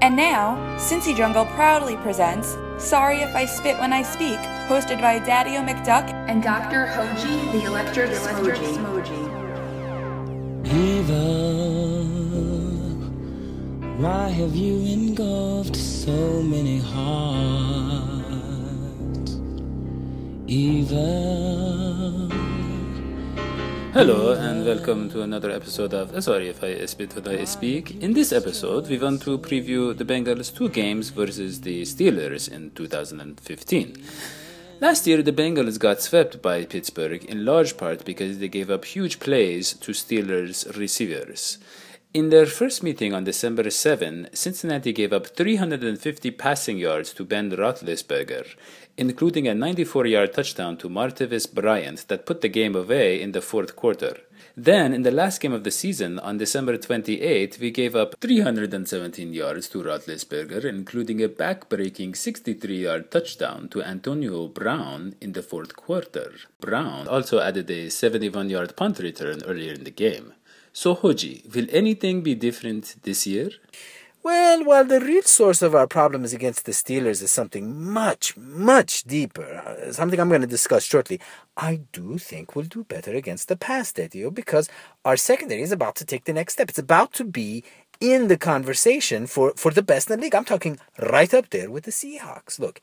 And now, Cincy Jungle proudly presents Sorry If I Spit When I Speak, hosted by Daddy-O McDuck and Dr. Hoji, the Electric Smoji. Evil, why have you engulfed so many hearts? Evil. Hello and welcome to another episode of Sorry If I Spit When I Speak. In this episode, we want to preview the Bengals' two games versus the Steelers in 2015. Last year, the Bengals got swept by Pittsburgh in large part because they gave up huge plays to Steelers receivers. In their first meeting on December 7, Cincinnati gave up 350 passing yards to Ben Roethlisberger, including a 94-yard touchdown to Martavis Bryant that put the game away in the fourth quarter. Then, in the last game of the season, on December 28, we gave up 317 yards to Roethlisberger, including a back-breaking 63-yard touchdown to Antonio Brown in the fourth quarter. Brown also added a 71-yard punt return earlier in the game. So, Hoji, will anything be different this year? Well, while the real source of our problems against the Steelers is something much, much deeper, something I'm going to discuss shortly, I do think we'll do better against the pass, Daddy-O, because our secondary is about to take the next step. It's about to be in the conversation for the best in the league. I'm talking right up there with the Seahawks. Look,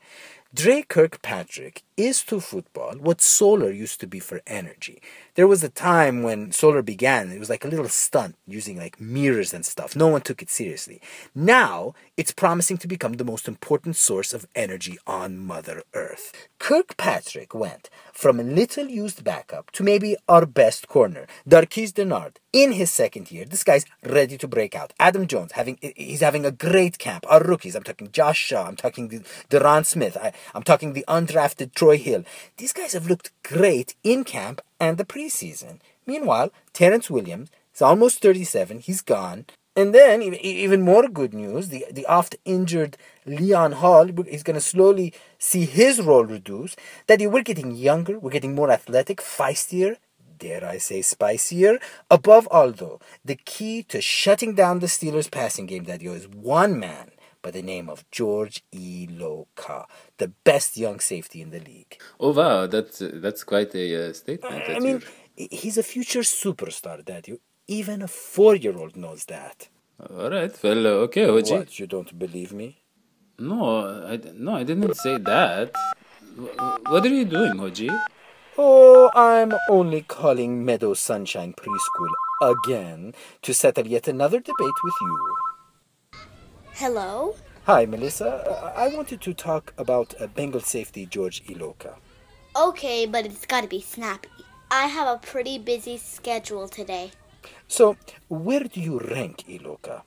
Dre Kirkpatrick is to football what solar used to be for energy. There was a time when solar began, it was like a little stunt using like mirrors and stuff. No one took it seriously. Now, it's promising to become the most important source of energy on Mother Earth. Kirkpatrick went from a little used backup to maybe our best corner, Darqueze Dennard. In his second year, this guy's ready to break out. Adam Jones, he's having a great camp. Our rookies, I'm talking Josh Shaw, I'm talking Deron Smith, I'm talking the undrafted Troy Hill. These guys have looked great in camp and the preseason. Meanwhile, Terrence Williams is almost 37. He's gone. And then, even more good news, the oft-injured Leon Hall is going to slowly see his role reduce. That we're getting younger, we're getting more athletic, feistier, dare I say spicier. Above all, though, the key to shutting down the Steelers' passing game, Daddy-O, is one man by the name of George Iloka, the best young safety in the league. Oh wow, that's quite a statement. I mean, he's a future superstar, Daddy. Even a 4-year-old knows that. All right, well, okay, Hoji. What, you don't believe me? No, I didn't say that. What are you doing, Hoji? Oh, I'm only calling Meadow Sunshine Preschool again to settle yet another debate with you. Hello? Hi, Melissa. I wanted to talk about Bengal safety George Iloka. Okay, but it's gotta be snappy. I have a pretty busy schedule today. So, where do you rank Iloka?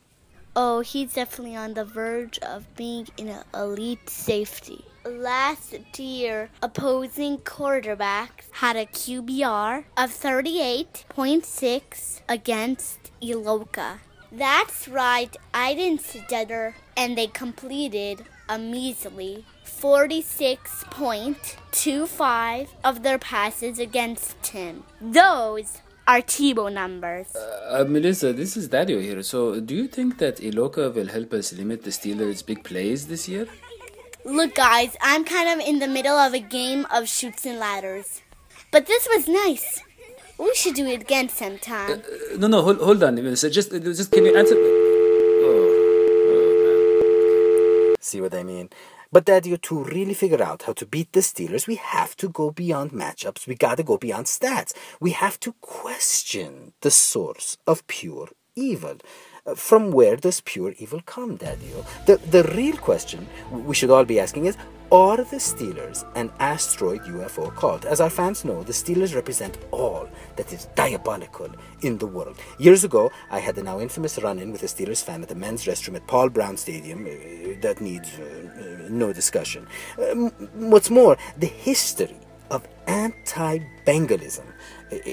Oh, he's definitely on the verge of being an elite safety. Last year, opposing quarterbacks had a QBR of 38.6 against Iloka. That's right, I didn't stutter, and they completed a measly 46.25 of their passes against him. Those are Tebow numbers. Melissa, this is Daddy-O here. So, do you think that Iloka will help us limit the Steelers' big plays this year? Look, guys, I'm kind of in the middle of a game of chutes and ladders. But this was nice. We should do it again sometime. No, hold on, Melissa. Just can you answer? Oh, man. See what I mean? But Daddy, to really figure out how to beat the Steelers, we have to go beyond matchups. We gotta go beyond stats. We have to question the source of pure evil. From where does pure evil come, Daddy-O? The real question we should all be asking is, are the Steelers an asteroid UFO cult? As our fans know, the Steelers represent all that is diabolical in the world. Years ago, I had the now infamous run-in with a Steelers fan at the men's restroom at Paul Brown Stadium. That needs no discussion. What's more, the history of anti-Bengalism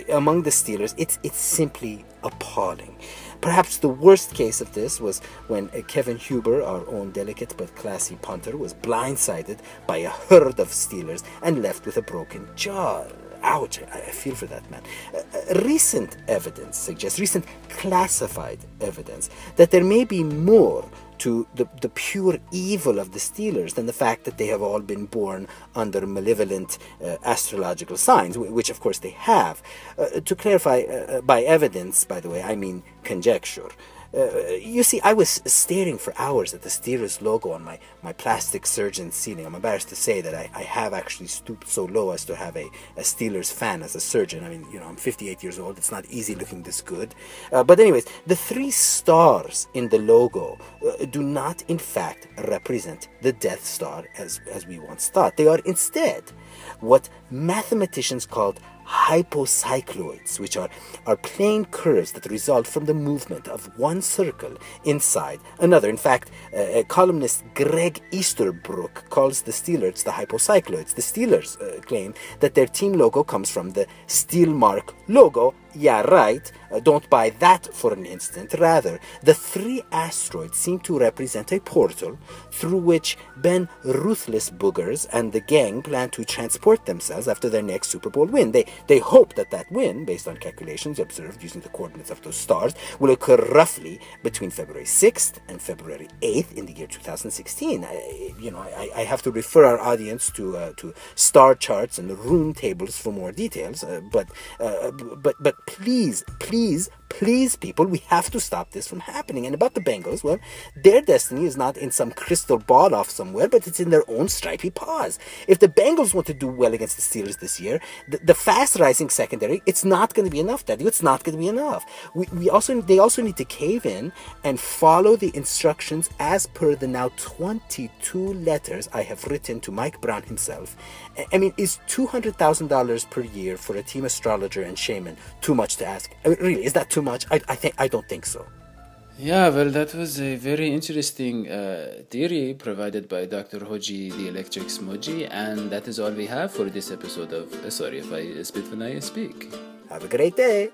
among the Steelers, it's simply appalling. Perhaps the worst case of this was when Kevin Huber, our own delicate but classy punter, was blindsided by a herd of Steelers and left with a broken jaw. Ouch, I feel for that man. Recent evidence suggests, recent classified evidence, that there may be more to the pure evil of the Steelers than the fact that they have all been born under malevolent astrological signs, which of course they have. To clarify, by evidence, by the way, I mean conjecture. You see, I was staring for hours at the Steelers logo on my plastic surgeon's ceiling. I'm embarrassed to say that I have actually stooped so low as to have a Steelers fan as a surgeon. I mean, I'm 58 years old. It's not easy looking this good. But anyways, the 3 stars in the logo do not, in fact, represent the Death Star as we once thought. They are instead what mathematicians called hypocycloids, which are plane curves that result from the movement of one circle inside another. In fact, columnist Greg Easterbrook calls the Steelers the hypocycloids. The Steelers claim that their team logo comes from the steel mark logo. Yeah, right. Don't buy that for an instant. Rather, the 3 asteroids seem to represent a portal through which Ben Ruthless Boogers and the gang plan to transport themselves after their next Super Bowl win. They hope that win, based on calculations observed using the coordinates of those stars, will occur roughly between February 6th and February 8th in the year 2016. I have to refer our audience to star charts and rune tables for more details. But please, people, we have to stop this from happening. And about the Bengals, well, their destiny is not in some crystal ball off somewhere, but it's in their own stripy paws. If the Bengals want to do well against the Steelers this year, the fast-rising secondary, it's not going to be enough, Daddy. It's not going to be enough. They also need to cave in and follow the instructions as per the now 22 letters I have written to Mike Brown himself. I mean, is $200,000 per year for a team astrologer and shaman too much to ask? I mean, really, is that too much? I don't think so. Yeah, well, that was a very interesting theory provided by Dr. Hoji, the Electric Smoji, and that is all we have for this episode of Sorry If I Spit When I Speak. Have a great day.